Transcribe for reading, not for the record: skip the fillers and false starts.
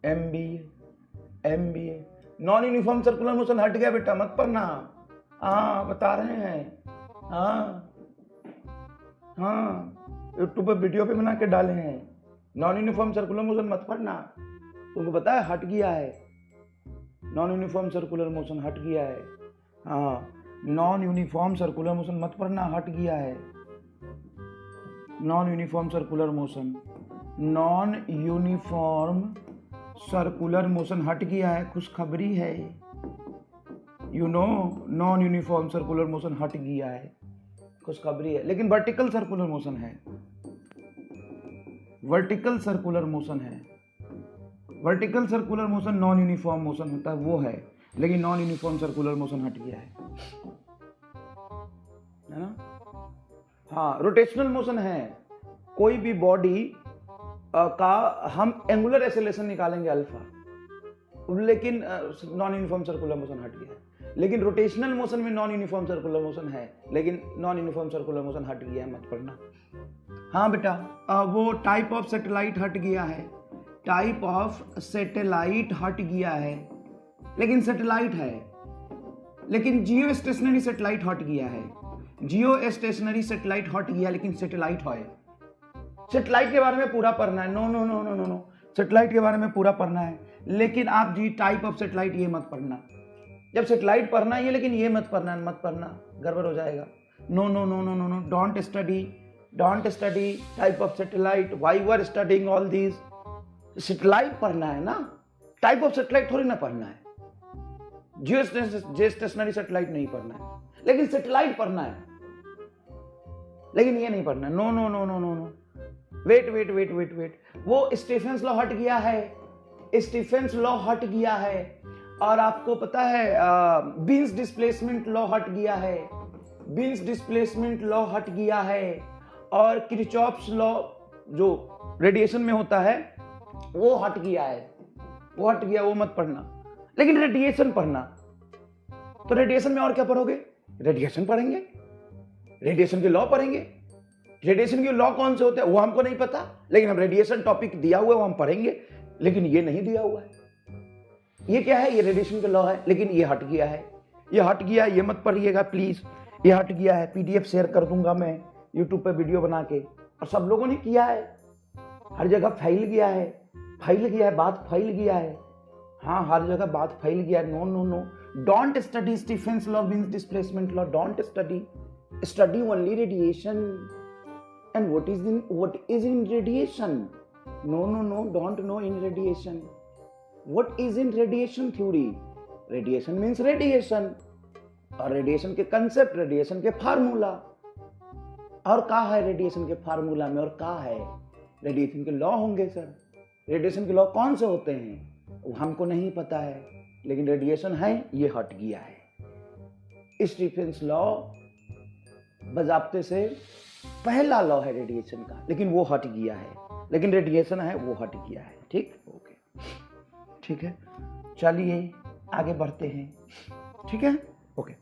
M B non uniform circular motion हट गया बेटा, मत पढ़ना। हाँ बता रहे हैं, हाँ यूट्यूब पे वीडियो पे बना के डाले हैं। नॉन यूनिफॉर्म सर्कुलर मोशन मत पढ़ना, तुमको पता है हट गया है, नॉन यूनिफॉर्म सर्कुलर मोशन हट गया है। हाँ नॉन यूनिफॉर्म सर्कुलर मोशन मत पढ़ना, हट गया है। Non uniform circular motion, non uniform circular motion हट गया है, खुशखबरी है। You know non uniform circular motion हट गया है, खुशखबरी है। लेकिन वर्टिकल सर्कुलर मोशन है, वर्टिकल सर्कुलर मोशन है। Vertical circular motion non uniform motion होता है, वो है। लेकिन नॉन यूनिफॉर्म सर्कुलर मोशन हट गया है ना। हाँ रोटेशनल मोशन है, कोई भी बॉडी का हम एंगुलर एक्सेलरेशन निकालेंगे अल्फा, लेकिन नॉन यूनिफॉर्म सर्कुलर मोशन हट गया है। लेकिन रोटेशनल मोशन में नॉन यूनिफॉर्म सर्कुलर मोशन है, लेकिन नॉन यूनिफॉर्म सर्कुलर मोशन हट गया है, मत पढ़ना। हाँ बेटा वो टाइप ऑफ सैटेलाइट हट गया है, टाइप ऑफ सैटेलाइट हट गया है। लेकिन सैटेलाइट है, लेकिन जियो स्टेशनरी सैटेलाइट हट गया है। जियो स्टेशनरी सैटेलाइट हट गया, लेकिन सैटेलाइट है। सैटेलाइट के बारे में पूरा पढ़ना है, no no no no no no, satellite के बारे में पूरा पढ़ना है। लेकिन आप जी टाइप ऑफ सैटेलाइट ये मत पढ़ना। जब सैटेलाइट पढ़ना है लेकिन ये मत पढ़ना, मत पढ़ना, गड़बड़ हो जाएगा। No no no no no no, don't study type of satellite, why you are studying all this. Satellite पढ़ना है ना, टाइप ऑफ सैटेलाइट थोड़ी ना पढ़ना है। जियो स्टेशनरी सैटेलाइट नहीं पढ़ना है, लेकिन सैटेलाइट पढ़ना है, लेकिन ये नहीं पढ़ना। No no no no no no, wait wait wait wait wait, वो स्टीफेंस लॉ हट गया है, स्टीफेंस लॉ हट गया है। और आपको पता है बीन्स डिस्प्लेसमेंट लॉ हट गया है, बीन्स डिस्प्लेसमेंट लॉ हट गया है। और किरचॉफ्स लॉ जो रेडिएशन में होता है वो हट गया है, वो हट गया, वो मत पढ़ना। लेकिन रेडिएशन पढ़ना। तो रेडिएशन में और क्या पढ़ोगे? रेडिएशन पढ़ेंगे, रेडिएशन के लॉ पढ़ेंगे। रेडिएशन के लॉ कौन से होते हैं वो हमको नहीं पता, लेकिन हम रेडिएशन टॉपिक दिया हुआ है वो हम पढ़ेंगे। लेकिन ये नहीं दिया हुआ है, ये क्या है? ये रेडिएशन के लॉ है, लेकिन ये हट गया है, ये हट गया है, ये मत पढ़िएगा प्लीज, ये हट गया है। पीडीएफ शेयर कर दूंगा मैं यूट्यूब पे वीडियो बना के, और सब लोगों ने किया है, हर जगह फैल गया है, फैल गया है, बात फैल गया है। हाँ हर जगह बात फैल गया है। No no no, don't study Stefan's law, Wien's displacement law, don't study only radiation and what is in radiation. No, no, no, don't know in radiation. What is in radiation theory? Radiation means radiation. और radiation के concept, radiation के formula, और क्या है radiation के formula में, और क्या है रेडिएशन के लॉ होंगे सर। रेडिएशन के लॉ कौन से होते हैं वो हमको नहीं पता है, लेकिन रेडिएशन है, ये हट गया है। स्टीफेंस लॉ बजाबते से पहला लॉ है रेडिएशन का, लेकिन वो हट गया है। लेकिन रेडिएशन है वो हट गया है। ठीक, ओके, ठीक है, चलिए आगे बढ़ते हैं। ठीक है, ओके।